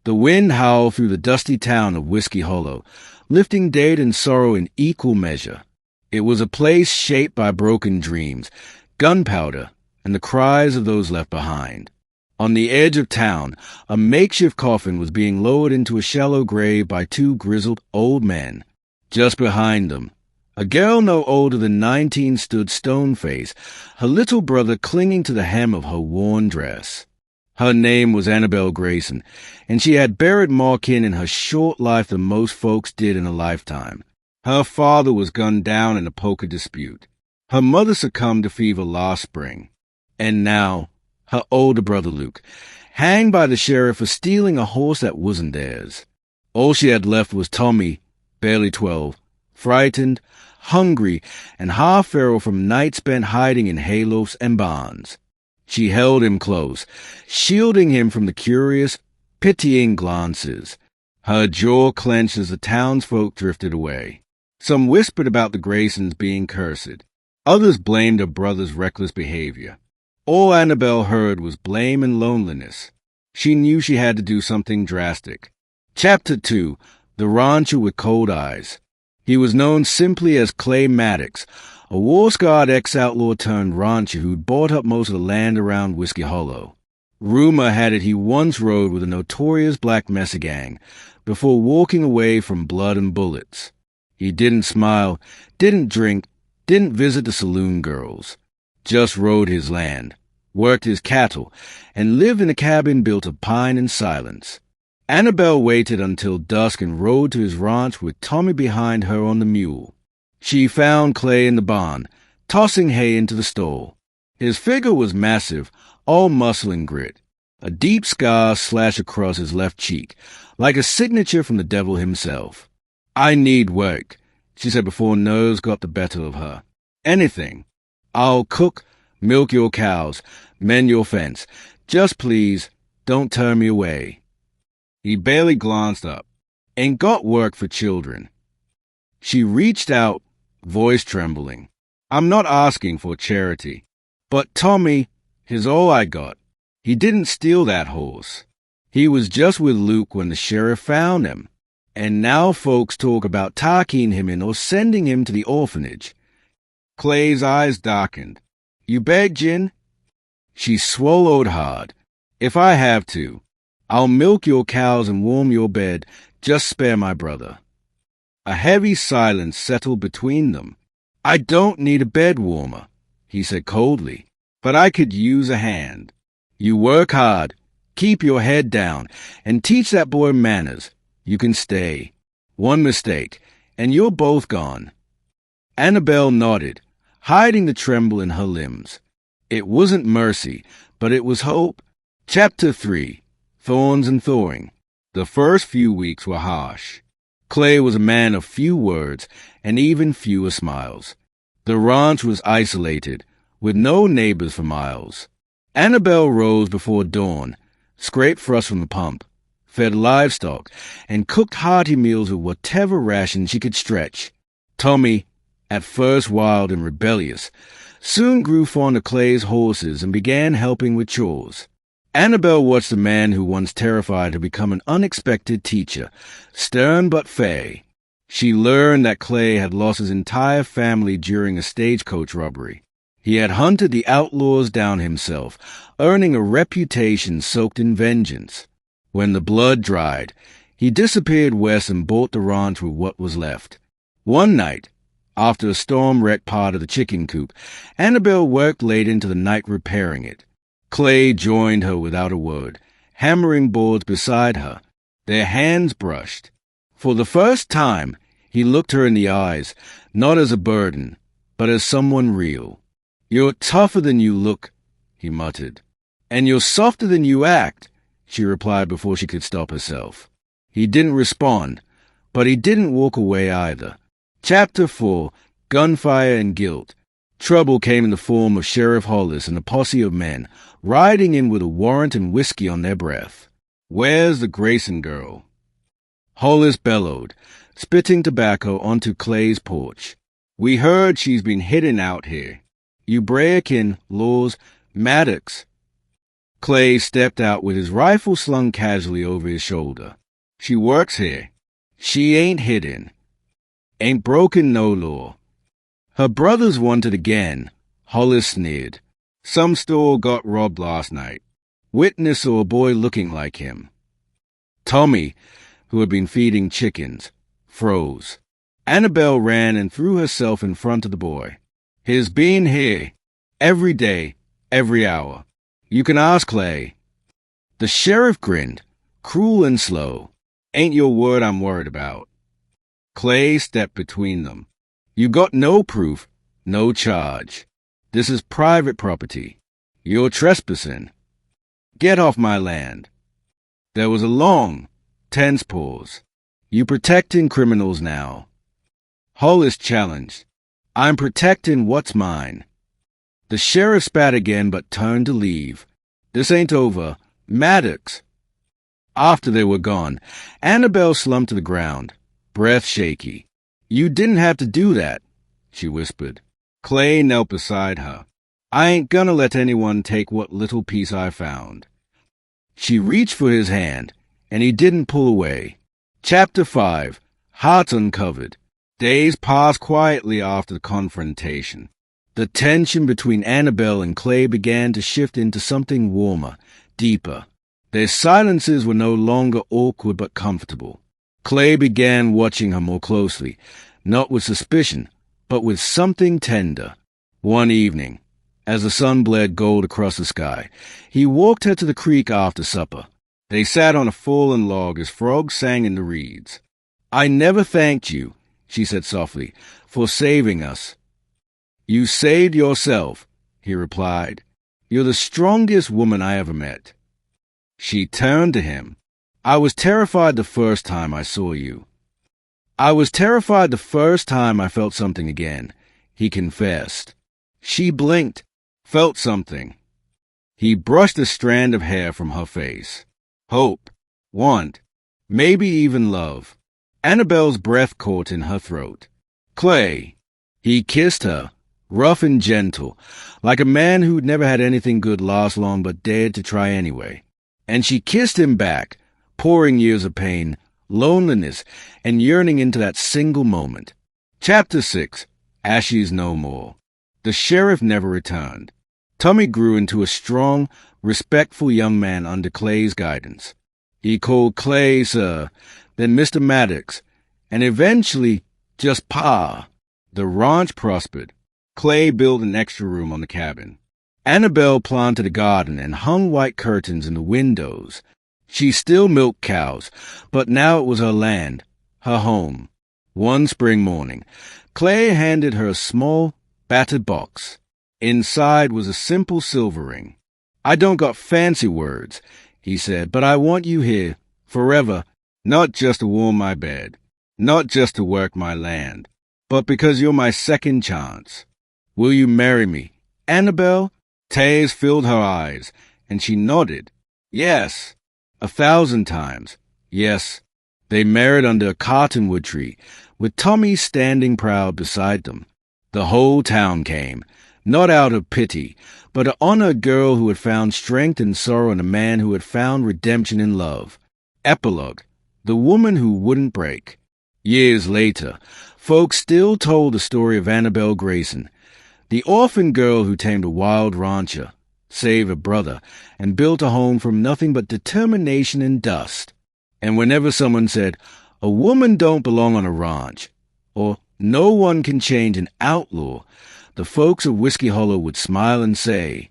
The wind howled through the dusty town of Whiskey Hollow, lifting dead and sorrow in equal measure. It was a place shaped by broken dreams, gunpowder, and the cries of those left behind. On the edge of town, a makeshift coffin was being lowered into a shallow grave by two grizzled old men. Just behind them, a girl no older than 19 stood stone-faced, her little brother clinging to the hem of her worn dress. Her name was Annabelle Grayson, and she had buried more kin in her short life than most folks did in a lifetime. Her father was gunned down in a poker dispute. Her mother succumbed to fever last spring. And now, her older brother Luke, hanged by the sheriff for stealing a horse that wasn't theirs. All she had left was Tommy, barely 12, frightened, hungry, and half feral from nights spent hiding in haylofts and barns. She held him close, shielding him from the curious, pitying glances. Her jaw clenched as the townsfolk drifted away. Some whispered about the Graysons being cursed. Others blamed her brother's reckless behavior. All Annabelle heard was blame and loneliness. She knew she had to do something drastic. Chapter 2. The Rancher with Cold Eyes. He was known simply as Clay Maddox, a war-scarred ex-outlaw turned rancher who'd bought up most of the land around Whiskey Hollow. Rumor had it he once rode with a notorious Black Mesa gang before walking away from blood and bullets. He didn't smile, didn't drink, didn't visit the saloon girls. Just rode his land, worked his cattle, and lived in a cabin built of pine and silence. Annabelle waited until dusk and rode to his ranch with Tommy behind her on the mule. She found Clay in the barn, tossing hay into the stall. His figure was massive, all muscle and grit. A deep scar slashed across his left cheek, like a signature from the devil himself. "I need work," she said before nerves got the better of her. "Anything. I'll cook, milk your cows, mend your fence. Just please, don't turn me away." He barely glanced up. "Ain't got work for children." She reached out, voice trembling. "I'm not asking for charity. But Tommy is all I got. He didn't steal that horse. He was just with Luke when the sheriff found him. And now folks talk about taking him in or sending him to the orphanage." Clay's eyes darkened. "You beg, Jin?" She swallowed hard. "If I have to, I'll milk your cows and warm your bed. Just spare my brother." A heavy silence settled between them. "I don't need a bed warmer," he said coldly, "but I could use a hand. You work hard, keep your head down, and teach that boy manners. You can stay. One mistake, and you're both gone." Annabelle nodded, hiding the tremble in her limbs. It wasn't mercy, but it was hope. Chapter 3. Thorns and Thawing. The first few weeks were harsh. Clay was a man of few words and even fewer smiles. The ranch was isolated, with no neighbors for miles. Annabelle rose before dawn, scraped frost from the pump, fed livestock, and cooked hearty meals with whatever ration she could stretch. Tommy, at first wild and rebellious, soon grew fond of Clay's horses and began helping with chores. Annabelle watched the man who once terrified her become an unexpected teacher, stern but fair. She learned that Clay had lost his entire family during a stagecoach robbery. He had hunted the outlaws down himself, earning a reputation soaked in vengeance. When the blood dried, he disappeared west and bought the ranch with what was left. One night, after a storm wrecked part of the chicken coop, Annabelle worked late into the night repairing it. Clay joined her without a word, hammering boards beside her. Their hands brushed. For the first time, he looked her in the eyes, not as a burden, but as someone real. "You're tougher than you look," he muttered. "And you're softer than you act," she replied before she could stop herself. He didn't respond, but he didn't walk away either. Chapter 4. Gunfire and Guilt. Trouble came in the form of Sheriff Hollis and a posse of men, riding in with a warrant and whiskey on their breath. "Where's the Grayson girl?" Hollis bellowed, spitting tobacco onto Clay's porch. "We heard she's been hidden out here. You break in, Laws, Maddox." Clay stepped out with his rifle slung casually over his shoulder. She works here. She ain't hidden. Ain't broken no law. Her brothers wanted again. Hollis sneered. Some store got robbed last night. Witness saw a boy looking like him. Tommy, who had been feeding chickens, froze. Annabelle ran and threw herself in front of the boy. He's been here. Every day, every hour. You can ask Clay. The sheriff grinned, cruel and slow. Ain't your word I'm worried about. Clay stepped between them. You got no proof, no charge. This is private property. You're trespassing. Get off my land. There was a long, tense pause. You protecting criminals now. Hollis challenged. I'm protecting what's mine. The sheriff spat again but turned to leave. This ain't over. Maddox. After they were gone, Annabelle slumped to the ground, breath shaky. You didn't have to do that, she whispered. Clay knelt beside her. I ain't gonna let anyone take what little piece I found. She reached for his hand, and he didn't pull away. Chapter 5. Hearts Uncovered. Days passed quietly after the confrontation. The tension between Annabelle and Clay began to shift into something warmer, deeper. Their silences were no longer awkward but comfortable. Clay began watching her more closely, not with suspicion, but with something tender. One evening, as the sun bled gold across the sky, he walked her to the creek after supper. They sat on a fallen log as frogs sang in the reeds. I never thanked you, she said softly, for saving us. You saved yourself, he replied. You're the strongest woman I ever met. She turned to him. I was terrified the first time I saw you. I was terrified the first time I felt something again, he confessed. She blinked, felt something. He brushed a strand of hair from her face. Hope, want, maybe even love. Annabelle's breath caught in her throat. Clay. He kissed her, rough and gentle, like a man who'd never had anything good last long but dared to try anyway. And she kissed him back, pouring years of pain, loneliness, and yearning into that single moment. Chapter 6. Ashes No More. The sheriff never returned. Tommy grew into a strong, respectful young man under Clay's guidance. He called Clay Sir, then Mr. Maddox, and eventually just Pa. The ranch prospered. Clay built an extra room on the cabin. Annabelle planted a garden and hung white curtains in the windows. She still milked cows, but now it was her land, her home. One spring morning, Clay handed her a small, battered box. Inside was a simple silver ring. I don't got fancy words, he said, but I want you here, forever, not just to warm my bed, not just to work my land, but because you're my second chance. Will you marry me, Annabelle? Tears filled her eyes, and she nodded. Yes. 1,000 times. Yes. They married under a cottonwood tree, with Tommy standing proud beside them. The whole town came, not out of pity, but to honor a girl who had found strength in sorrow and a man who had found redemption in love. Epilogue. The woman who wouldn't break. Years later, folks still told the story of Annabelle Grayson, the orphan girl who tamed a wild rancher, saved a brother, and built a home from nothing but determination and dust. And whenever someone said, a woman don't belong on a ranch, or no one can change an outlaw, the folks of Whiskey Hollow would smile and say,